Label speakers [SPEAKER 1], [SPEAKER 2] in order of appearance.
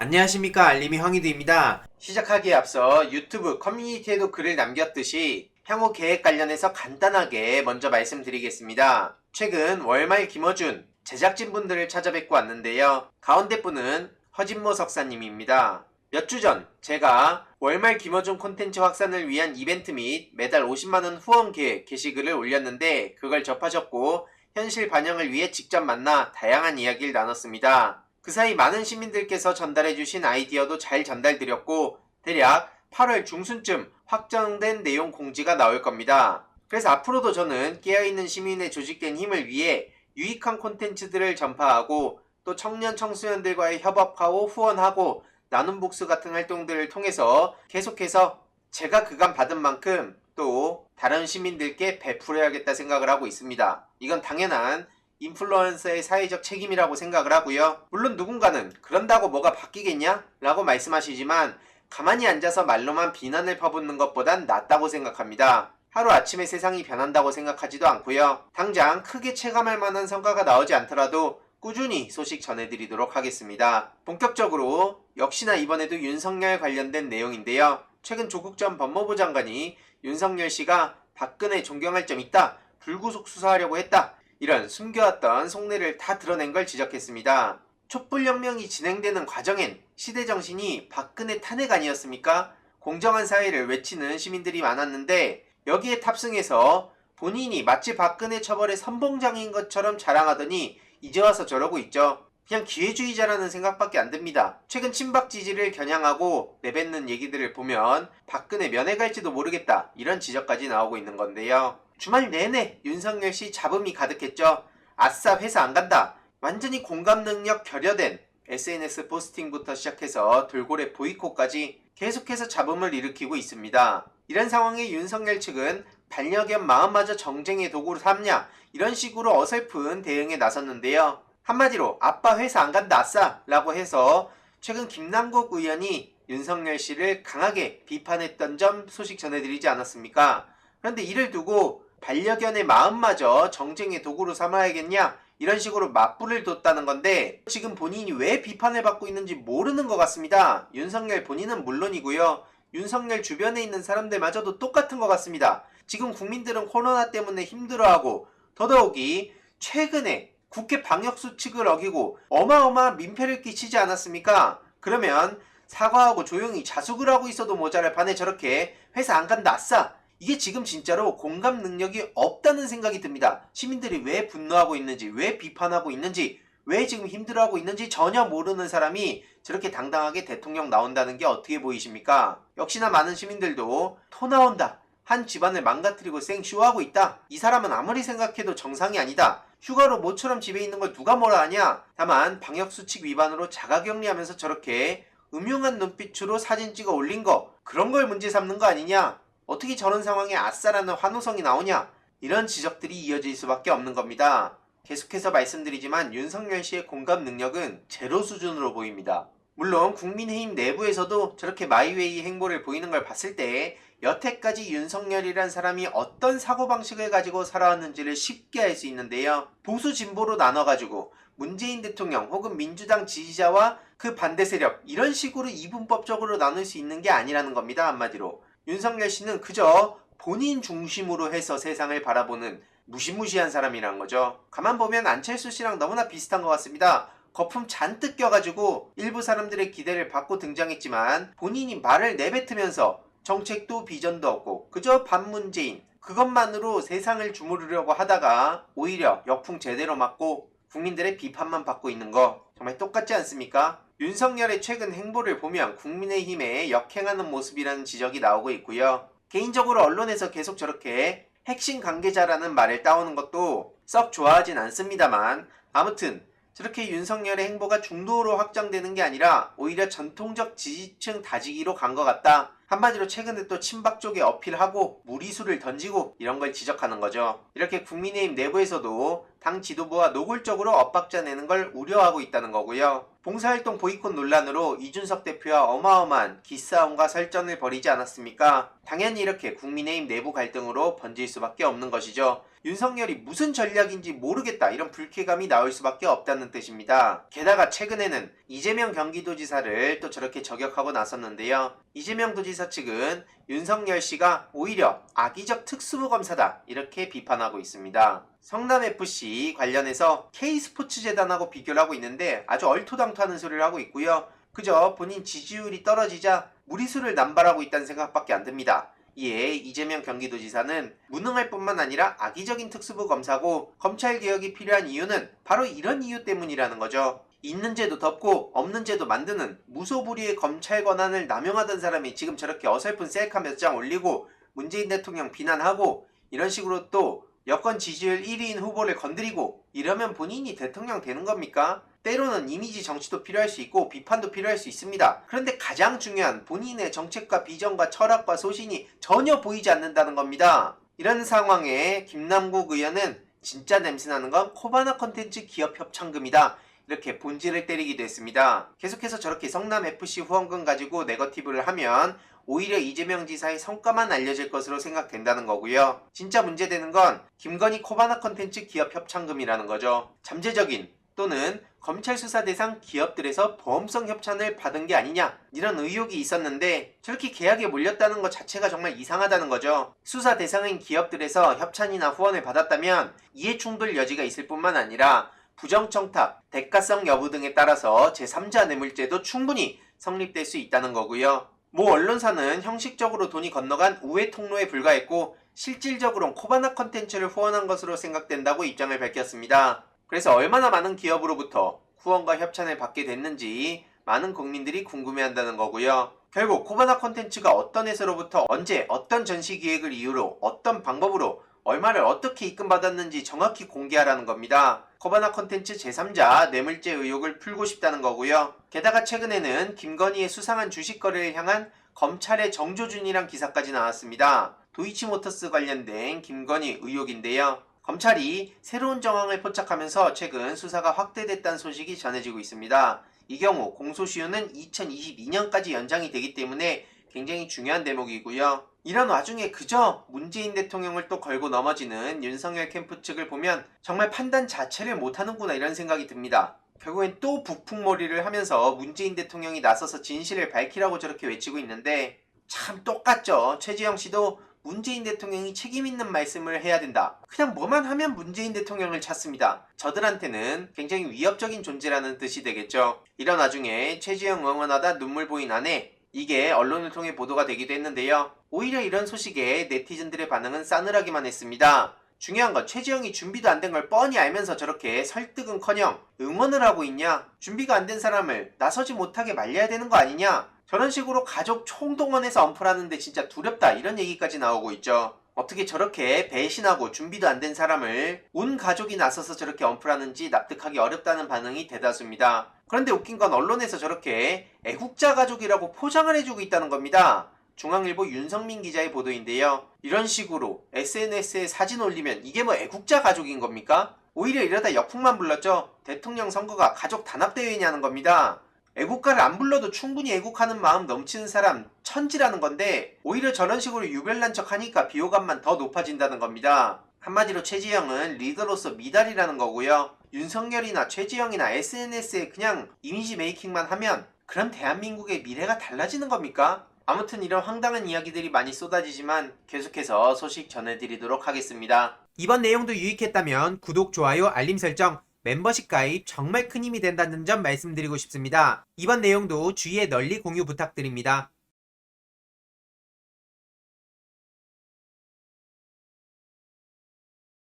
[SPEAKER 1] 안녕하십니까, 알림이 황희두입니다. 시작하기에 앞서 유튜브 커뮤니티에도 글을 남겼듯이 향후 계획 관련해서 간단하게 먼저 말씀드리겠습니다. 최근 월말 김어준 제작진분들을 찾아뵙고 왔는데요. 가운데 분은 허진모 석사님입니다. 몇 주 전 제가 월말 김어준 콘텐츠 확산을 위한 이벤트 및 매달 50만원 후원 계획 게시글을 올렸는데 그걸 접하셨고 현실 반영을 위해 직접 만나 다양한 이야기를 나눴습니다. 그 사이 많은 시민들께서 전달해주신 아이디어도 잘 전달드렸고 대략 8월 중순쯤 확정된 내용 공지가 나올 겁니다. 그래서 앞으로도 저는 깨어있는 시민의 조직된 힘을 위해 유익한 콘텐츠들을 전파하고 또 청년 청소년들과의 협업하고 후원하고 나눔 복수 같은 활동들을 통해서 계속해서 제가 그간 받은 만큼 또 다른 시민들께 베풀어야겠다 생각을 하고 있습니다. 이건 당연한 인플루언서의 사회적 책임이라고 생각을 하고요. 물론 누군가는 그런다고 뭐가 바뀌겠냐? 라고 말씀하시지만 가만히 앉아서 말로만 비난을 퍼붓는 것보단 낫다고 생각합니다. 하루아침에 세상이 변한다고 생각하지도 않고요. 당장 크게 체감할 만한 성과가 나오지 않더라도 꾸준히 소식 전해드리도록 하겠습니다. 본격적으로 역시나 이번에도 윤석열 관련된 내용인데요. 최근 조국 전 법무부 장관이 윤석열 씨가 박근혜 존경할 점 있다, 불구속 수사하려고 했다, 이런 숨겨왔던 속내를 다 드러낸 걸 지적했습니다. 촛불혁명이 진행되는 과정엔 시대정신이 박근혜 탄핵 아니었습니까? 공정한 사회를 외치는 시민들이 많았는데 여기에 탑승해서 본인이 마치 박근혜 처벌의 선봉장인 것처럼 자랑하더니 이제 와서 저러고 있죠. 그냥 기회주의자라는 생각밖에 안 듭니다. 최근 친박 지지를 겨냥하고 내뱉는 얘기들을 보면 박근혜 면회 갈지도 모르겠다, 이런 지적까지 나오고 있는 건데요. 주말 내내 윤석열 씨 잡음이 가득했죠. 아싸 회사 안 간다, 완전히 공감 능력 결여된 SNS 포스팅부터 시작해서 돌고래 보이콧까지 계속해서 잡음을 일으키고 있습니다. 이런 상황에 윤석열 측은 반려견 마음마저 정쟁의 도구로 삼냐, 이런 식으로 어설픈 대응에 나섰는데요. 한마디로 아빠 회사 안 간다 아싸 라고 해서 최근 김남국 의원이 윤석열 씨를 강하게 비판했던 점 소식 전해드리지 않았습니까? 그런데 이를 두고 반려견의 마음마저 정쟁의 도구로 삼아야겠냐, 이런 식으로 맞불을 뒀다는 건데 지금 본인이 왜 비판을 받고 있는지 모르는 것 같습니다. 윤석열 본인은 물론이고요. 윤석열 주변에 있는 사람들마저도 똑같은 것 같습니다. 지금 국민들은 코로나 때문에 힘들어하고 더더욱이 최근에 국회 방역수칙을 어기고 어마어마한 민폐를 끼치지 않았습니까? 그러면 사과하고 조용히 자숙을 하고 있어도 모자랄 판에 저렇게 회사 안 간다 아싸, 이게 지금 진짜로 공감 능력이 없다는 생각이 듭니다. 시민들이 왜 분노하고 있는지, 왜 비판하고 있는지, 왜 지금 힘들어하고 있는지 전혀 모르는 사람이 저렇게 당당하게 대통령 나온다는 게 어떻게 보이십니까? 역시나 많은 시민들도 토 나온다, 한 집안을 망가뜨리고 생쇼하고 있다, 이 사람은 아무리 생각해도 정상이 아니다, 휴가로 모처럼 집에 있는 걸 누가 뭐라 하냐, 다만 방역수칙 위반으로 자가격리하면서 저렇게 음흉한 눈빛으로 사진 찍어 올린 거, 그런 걸 문제 삼는 거 아니냐, 어떻게 저런 상황에 아싸라는 환호성이 나오냐, 이런 지적들이 이어질 수밖에 없는 겁니다. 계속해서 말씀드리지만 윤석열 씨의 공감 능력은 제로 수준으로 보입니다. 물론 국민의힘 내부에서도 저렇게 마이웨이 행보를 보이는 걸 봤을 때 여태까지 윤석열이란 사람이 어떤 사고방식을 가지고 살아왔는지를 쉽게 알 수 있는데요. 보수 진보로 나눠가지고 문재인 대통령 혹은 민주당 지지자와 그 반대 세력, 이런 식으로 이분법적으로 나눌 수 있는 게 아니라는 겁니다. 한마디로 윤석열 씨는 그저 본인 중심으로 해서 세상을 바라보는 무시무시한 사람이란 거죠. 가만 보면 안철수 씨랑 너무나 비슷한 것 같습니다. 거품 잔뜩 껴가지고 일부 사람들의 기대를 받고 등장했지만 본인이 말을 내뱉으면서 정책도 비전도 없고 그저 반문재인, 그것만으로 세상을 주무르려고 하다가 오히려 역풍 제대로 맞고 국민들의 비판만 받고 있는 거 정말 똑같지 않습니까? 윤석열의 최근 행보를 보면 국민의힘에 역행하는 모습이라는 지적이 나오고 있고요. 개인적으로 언론에서 계속 저렇게 핵심 관계자라는 말을 따오는 것도 썩 좋아하진 않습니다만 아무튼 저렇게 윤석열의 행보가 중도로 확장되는 게 아니라 오히려 전통적 지지층 다지기로 간 것 같다, 한마디로 최근에 또 친박 쪽에 어필하고 무리수를 던지고 이런 걸 지적하는 거죠. 이렇게 국민의힘 내부에서도 당 지도부와 노골적으로 엇박자 내는 걸 우려하고 있다는 거고요. 봉사활동 보이콧 논란으로 이준석 대표와 어마어마한 기싸움과 설전을 벌이지 않았습니까? 당연히 이렇게 국민의힘 내부 갈등으로 번질 수밖에 없는 것이죠. 윤석열이 무슨 전략인지 모르겠다 이런 불쾌감이 나올 수밖에 없다는 뜻입니다. 게다가 최근에는 이재명 경기도지사를 또 저렇게 저격하고 나섰는데요. 이재명 도지사 측은 윤석열 씨가 오히려 악의적 특수부검사다 이렇게 비판하고 있습니다. 성남FC 관련해서 K스포츠재단하고 비교를 하고 있는데 아주 얼토당토하는 소리를 하고 있고요. 그저 본인 지지율이 떨어지자 무리수를 남발하고 있다는 생각밖에 안 듭니다. 이에 이재명 경기도지사는 무능할 뿐만 아니라 악의적인 특수부 검사고 검찰개혁이 필요한 이유는 바로 이런 이유 때문이라는 거죠. 있는 죄도 덮고 없는 죄도 만드는 무소불위의 검찰 권한을 남용하던 사람이 지금 저렇게 어설픈 셀카 몇 장 올리고 문재인 대통령 비난하고 이런 식으로 또 여권 지지율 1위인 후보를 건드리고 이러면 본인이 대통령 되는 겁니까? 때로는 이미지 정치도 필요할 수 있고 비판도 필요할 수 있습니다. 그런데 가장 중요한 본인의 정책과 비전과 철학과 소신이 전혀 보이지 않는다는 겁니다. 이런 상황에 김남국 의원은 진짜 냄새나는 건 코바나 컨텐츠 기업 협찬금이다. 이렇게 본질을 때리기도 했습니다. 계속해서 저렇게 성남FC 후원금 가지고 네거티브를 하면 오히려 이재명 지사의 성과만 알려질 것으로 생각된다는 거고요. 진짜 문제되는 건 김건희 코바나 컨텐츠 기업 협찬금이라는 거죠. 잠재적인 또는 검찰 수사 대상 기업들에서 보험성 협찬을 받은 게 아니냐 이런 의혹이 있었는데 저렇게 계약에 몰렸다는 것 자체가 정말 이상하다는 거죠. 수사 대상인 기업들에서 협찬이나 후원을 받았다면 이해충돌 여지가 있을 뿐만 아니라 부정청탁, 대가성 여부 등에 따라서 제3자 뇌물죄도 충분히 성립될 수 있다는 거고요. 모 언론사는 형식적으로 돈이 건너간 우회 통로에 불과했고 실질적으로는 코바나 컨텐츠를 후원한 것으로 생각된다고 입장을 밝혔습니다. 그래서 얼마나 많은 기업으로부터 후원과 협찬을 받게 됐는지 많은 국민들이 궁금해한다는 거고요. 결국 코바나 콘텐츠가 어떤 회사로부터 언제 어떤 전시기획을 이유로 어떤 방법으로 얼마를 어떻게 입금받았는지 정확히 공개하라는 겁니다. 코바나 콘텐츠 제3자 뇌물죄 의혹을 풀고 싶다는 거고요. 게다가 최근에는 김건희의 수상한 주식 거래를 향한 검찰의 정조준이란 기사까지 나왔습니다. 도이치모터스 관련된 김건희 의혹인데요. 검찰이 새로운 정황을 포착하면서 최근 수사가 확대됐다는 소식이 전해지고 있습니다. 이 경우 공소시효는 2022년까지 연장이 되기 때문에 굉장히 중요한 대목이고요. 이런 와중에 그저 문재인 대통령을 또 걸고 넘어지는 윤석열 캠프 측을 보면 정말 판단 자체를 못하는구나 이런 생각이 듭니다. 결국엔 또 북풍몰이를 하면서 문재인 대통령이 나서서 진실을 밝히라고 저렇게 외치고 있는데 참 똑같죠. 최재형 씨도 문재인 대통령이 책임있는 말씀을 해야 된다. 그냥 뭐만 하면 문재인 대통령을 찾습니다. 저들한테는 굉장히 위협적인 존재라는 뜻이 되겠죠. 이런 와중에 최재형 응원하다 눈물 보인 아내, 이게 언론을 통해 보도가 되기도 했는데요. 오히려 이런 소식에 네티즌들의 반응은 싸늘하기만 했습니다. 중요한 건 최재형이 준비도 안 된 걸 뻔히 알면서 저렇게 설득은커녕 응원을 하고 있냐? 준비가 안 된 사람을 나서지 못하게 말려야 되는 거 아니냐? 저런 식으로 가족 총동원해서 언플하는데 진짜 두렵다 이런 얘기까지 나오고 있죠. 어떻게 저렇게 배신하고 준비도 안 된 사람을 온 가족이 나서서 저렇게 언플하는지 납득하기 어렵다는 반응이 대다수입니다. 그런데 웃긴 건 언론에서 저렇게 애국자 가족이라고 포장을 해주고 있다는 겁니다. 중앙일보 윤성민 기자의 보도인데요. 이런 식으로 SNS에 사진 올리면 이게 뭐 애국자 가족인 겁니까? 오히려 이러다 역풍만 불렀죠. 대통령 선거가 가족 단합대회냐는 겁니다. 애국가를 안 불러도 충분히 애국하는 마음 넘치는 사람 천지라는 건데 오히려 저런 식으로 유별난 척 하니까 비호감만 더 높아진다는 겁니다. 한마디로 최재형은 리더로서 미달이라는 거고요. 윤석열이나 최재형이나 SNS에 그냥 이미지 메이킹만 하면 그럼 대한민국의 미래가 달라지는 겁니까? 아무튼 이런 황당한 이야기들이 많이 쏟아지지만 계속해서 소식 전해드리도록 하겠습니다. 이번 내용도 유익했다면 구독, 좋아요, 알림 설정, 멤버십 가입 정말 큰 힘이 된다는 점 말씀드리고 싶습니다. 이번 내용도 주위에 널리 공유 부탁드립니다.